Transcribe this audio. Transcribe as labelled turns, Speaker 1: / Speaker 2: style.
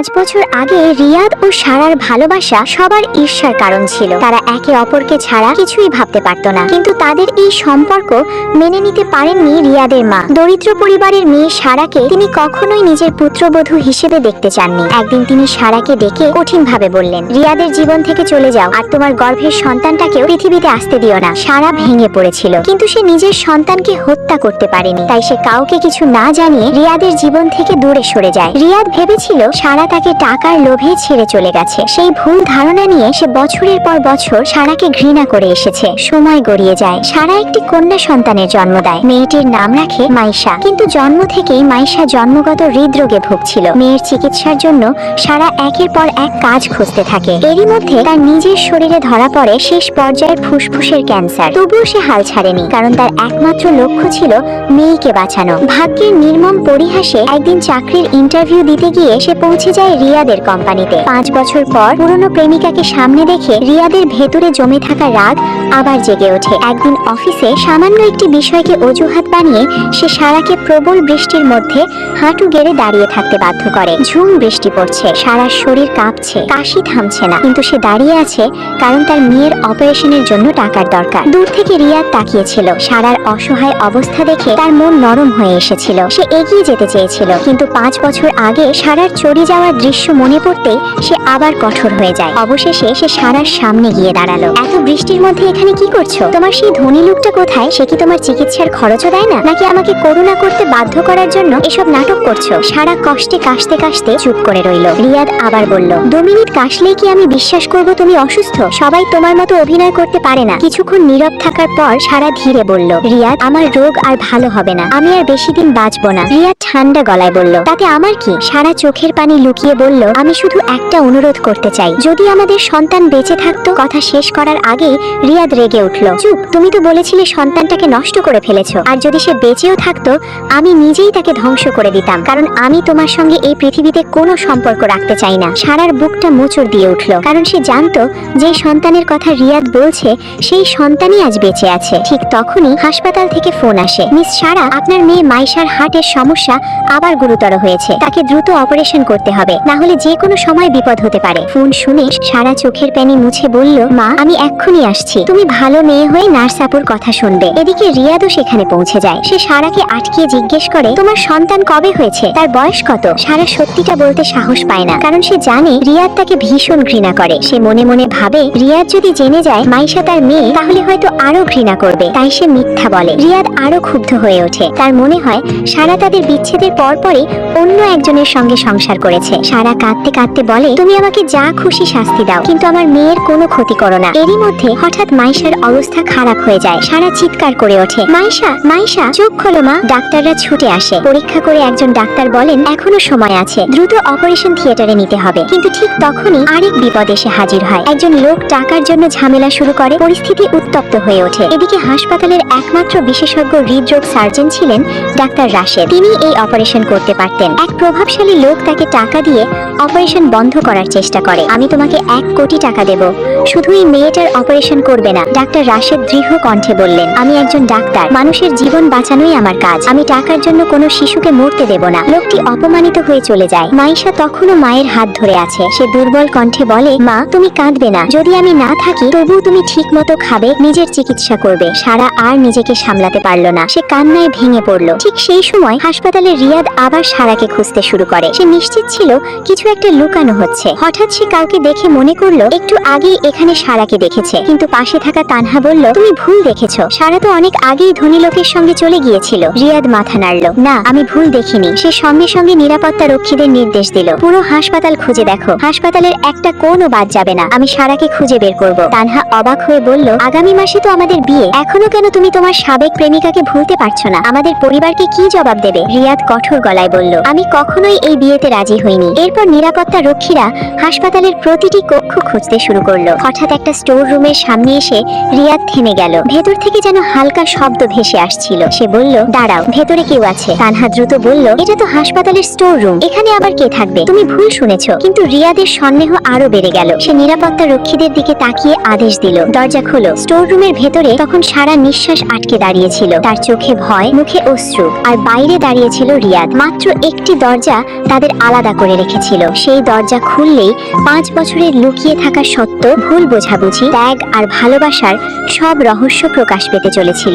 Speaker 1: 5 বছর আগে রিয়াদ ও সারার ভালোবাসা সবার ঈর্ষার কারণ ছিল। তারা একে অপরকে ছাড়া কিছুই ভাবতে পারত না। কিন্তু তাদের এই সম্পর্ক মেনে নিতে পারেননি রিয়াদের মা। দরিদ্র পরিবারের মেয়ে সারাকে তিনি কখনোই নিজের পুত্রবধূ হিসেবে দেখতে চাননি। একদিন তিনি সারাকে ডেকে কঠিনভাবে বললেন, রিয়াদের জীবন থেকে চলে যাও আর তোমার গর্ভের সন্তানটাকেও পৃথিবীতে আসতে দিও না। সারা ভেঙে পড়েছিল, কিন্তু সে নিজের সন্তানকে হত্যা করতে পারেনি। তাই সে কাউকে কিছু না জানিয়ে রিয়াদের জীবন থেকে দূরে সরে যায়। রিয়াদ ভেবেছিল সারা তাকে টাকার লোভে ছেড়ে চলে গেছে। সেই ভুল ধারণা নিয়ে সে বছরের পর বছর সারাকে ঘৃণা করে এসেছে। সময় গড়িয়ে যায়, সারা একটি কন্যা সন্তানের জন্ম দেয়। মেয়েটির নাম রাখে মাইশা। কিন্তু জন্ম থেকেই মাইশা জন্মগত হৃদরোগে ভুগছিল। মেয়ের চিকিৎসার জন্য সারা একের পর এক কাজ খুঁজতে থাকে। এরই মধ্যে তার নিজের শরীরে ধরা পড়ে শেষ পর্যায়ের ফুসফুসের ক্যান্সার। তবুও সে হাল ছাড়েনি, কারণ তার একমাত্র লক্ষ্য ছিল মেয়েকে বাঁচানো। ভাগ্যের নির্মম পরিহাসে একদিন চাকরির ইন্টারভিউ দিতে গিয়ে সে পৌঁছে যায় রিয়াদের কোম্পানিতে। 5 বছর পর পুরনো প্রেমিকাকে সামনে দেখে রিয়াদের ভেতরে জমে থাকা রাগ আবার জেগে ওঠে। একদিন অফিসে সামান্য একটি বিষয়কে অজুহাত বানিয়ে সে সারাকে প্রবল বৃষ্টির মধ্যে হাঁটু গেড়ে দাঁড়িয়ে থাকতে বাধ্য করে। ঝুম বৃষ্টি পড়ছে, সারার শরীর কাঁপছে, কাশি থামছে না, কিন্তু সে দাঁড়িয়ে আছে কারণ তার মেয়ের অপারেশনের জন্য টাকার দরকার। দূর থেকে রিয়াদ তাকিয়েছিল। সারার অসহায় অবস্থা দেখে তার মন নরম হয়ে এসেছিল। সে এগিয়ে যেতে চেয়েছিল, কিন্তু 5 বছর আগে সারার চলে যাওয়ার দৃশ্য মনে পড়তেই সে আবার কঠোর হয়ে যায়। অবশেষে সে সারার সামনে গিয়ে দাঁড়ালো। এত বৃষ্টির মধ্যে এখানে কি করছো? তোমার সেই ধনী লোকটা কোথায়? সে কি তোমার চিকিৎসার খরচও দেয় না, নাকি আমাকে করুণা করতে বাধ্য করার জন্য এসব নাটক করছো? সারা কষ্টে কাশতে কাশতে চুপ করে রইল। রিয়াদ আবার বলল, 2 মিনিট কাশলেই কি আমি বিশ্বাস করব তুমি অসুস্থ? সবাই তোমার মতো অভিনয় করতে পারে না। কিছুক্ষণ নীরব থাকার পর সারা ধীরে বলল, রিয়াদ, আমার রোগ আর ভালো হবে না, আমি আর বেশি দিন বাঁচবো না। রিয়াদ ঠান্ডা গলায় বলল, তাতে আমার কি? সারা চোখের পানি লুকিয়ে বলল, আমি শুধু একটা অনুরোধ করতে চাই, যদি আমাদের সন্তান বেঁচে থাকতো। কথা শেষ করার আগেই রিয়াদ রেগে উঠল, চুপ, তুমি তো বলেছিলে সন্তানটাকে নষ্ট করে ফেলেছো। আর যদি সে বেঁচেও থাকতো, আমি নিজেই তাকে ধ্বংস করে দিতাম, কারণ আমি তোমার সঙ্গে এই পৃথিবীতে কোনো সম্পর্ক রাখতে চাই না। সারার বুকটা মোচড় দিয়ে উঠল, কারণ সে জানতো যে সন্তানের কথা রিয়াদ বলছে সেই সন্তানই আজ বেঁচে আছে। ঠিক তখনই হাসপাতাল থেকে ফোন আসে, মিস সারা, আপনার মেয়ে মাইশার হার্টের সমস্যা আবার গুরুতর হয়েছে, তাকে দ্রুত অপারেশন করতে হবে, না হলে যে কোনো সময় বিপদ হতে পারে। ফোন শুনে সারা চোখের পানি মুছে বলল, মা, আমি এক্ষুনি আসছি, তুমি ভালো মেয়ে হয়ে নার্স আপুর কথা শুনবে। এদিকে রিয়াদও সেখানে পৌঁছে যায়। সে সারাকে আটকিয়ে জিজ্ঞেস করে, তোমার সন্তান কবে হয়েছে? তার বয়স কত? সারা সত্যিটা বলতে সাহস পায় না, কারণ সে জানে রিয়াদ তাকে ভীষণ ঘৃণা করে। সে মনে মনে ভাবে, রিয়াদ যদি জেনে যায় মাইশা তার মেয়ে, তাহলে হয়তো আরো ঘৃণা করবে, তাই সে মিথ্যা বলে। রিয়াদ আরো ক্ষুব্ধ হয়ে ওঠে। তার মনে হয় সারা তাদের বিচ্ছেদের পরপরই অন্য একজনের সঙ্গে সংসার করেছে। সারা কাঁদতে কাঁদতে বলে, তুমি আমাকে যা খুশি শাস্তি দাও, কিন্তু আমার মেয়ের কোনো ক্ষতি করো না। এরই মধ্যে হঠাৎ মাইশার অবস্থা খারাপ হয়ে যায়। সারা চিৎকার করে ওঠে, মাইশা, মাইশা, চোখ খোলো মা। ডাক্তাররা ছুটে আসে। পরীক্ষা করে একজন ডাক্তার বলেন, এখনো সময় আছে, দ্রুত অপারেশন থিয়েটারে নিতে হবে। কিন্তু ঠিক তখনই আরেক বিপদ এসে হাজির হয়। একজন লোক টাকার জন্য ঝামেলা শুরু করে। পরিস্থিতি উত্তপ্ত হয়ে ওঠে। এদিকে হাসপাতালের একমাত্র বিশেষজ্ঞ হৃদরোগ সার্জন ছিলেন ডাক্তার রাশেদ। তিনি এই অপারেশন করতে পারতেন। এক প্রভাবশালী লোক তাকে টাকা দিয়ে অপারেশন বন্ধ করার চেষ্টা করে। আমি তোমাকে 1 কোটি টাকা দেব, শুধু এই মেয়েটার অপারেশন করবে না। ডাক্তার রাশেদ দৃঢ় কণ্ঠে বললেন, আমি একজন ডাক্তার, মানুষের জীবন বাঁচানোই আমার কাজ, আমি টাকার জন্য কোনো শিশুকে মরতে দেব না। লোকটি অপমানিত হয়ে চলে যায়। মাইশা তখনও মায়ের হাত ধরে আছে। সে দুর্বল কণ্ঠে বলে, মা, তুমি কাঁদবে না, যদি আমি না থাকি তবু তুমি ঠিক মতো খাবে, নিজের চিকিৎসা করবে। সারা আর নিজেকে সামলাতে পারল না, সে কান্নায় ভেঙে পড়ল। ঠিক সেই সময় হাসপাতালে রিয়াদ আবার সারাকে খুঁজতে শুরু করে। সে নিশ্চিত ছিল কিছু একটা লুকানো হচ্ছে। হঠাৎ সে কাউকে দেখে মনে করলো একটু আগেই এখানে সারাকে দেখেছে, কিন্তু পাশে থাকা তানহা বলল, তুমি ভুল দেখেছো, সারা তো অনেক আগেই ধনী লোকের সঙ্গে চলে গিয়েছিল। রিয়াদ মাথা নাড়ল, না, আমি ভুল দেখিনি। সে সঙ্গে সঙ্গে নিরাপত্তা রক্ষীদের নির্দেশ দিল, পুরো হাসপাতাল খুঁজে দেখো, হাসপাতালের একটা কোণও বাদ যাবে না, আমি সারাকে খুঁজে বের করব। তানহা অবাক হয়ে বলল, আগামী মাসে তো আমাদের বিয়ে, এখনো কেন তুমি তোমার সাবেক প্রেমিকাকে ভুলতে পারছো না? আমাদের পরিবারকে কি জবাব দেবে? রিয়াদ কঠোর গলায় বলল, আমি কখনোই এই বিয়েতে রাজি হইনি। এরপর নিরাপত্তা রক্ষীরা হাসপাতালের প্রতিটি কক্ষ খুঁজতে শুরু করলো। হঠাৎ একটা স্টোর রুমের সামনে এসে রিয়াদ থেমে গেল। ভেতর থেকে যেন হালকা শব্দ ভেসে আসছিল। সে বলল, দাঁড়াও, ভেতরে কেউ আছে। তানহা দ্রুত বলল, এটা তো হাসপাতালের স্টোর রুম, এখানে আবার কে থাকবে? তুমি ভুল শুনেছো। কিন্তু রিয়াদের সন্দেহ আরো বেড়ে গেল। সে নিরাপত্তা রক্ষীদের দিকে তাকিয়ে আদেশ দিল, দরজা খোলো। স্টোর রুমের ভেতরে তখন সারা নিঃশ্বাস আটকে দাঁড়িয়েছিল। তার চোখে ভয়, মুখে অশ্রু, আর বাইরে দাঁড়িয়েছিল রিয়াদ। মাত্র একটি দরজা তাদের আলাদা করে করে রেখেছিল। সেই দরজা খুললেই 5 বছরের লুকিয়ে থাকা সত্য, ভুল বোঝাবুঝি, ত্যাগ আর ভালোবাসার সব রহস্য প্রকাশ পেতে চলেছিল।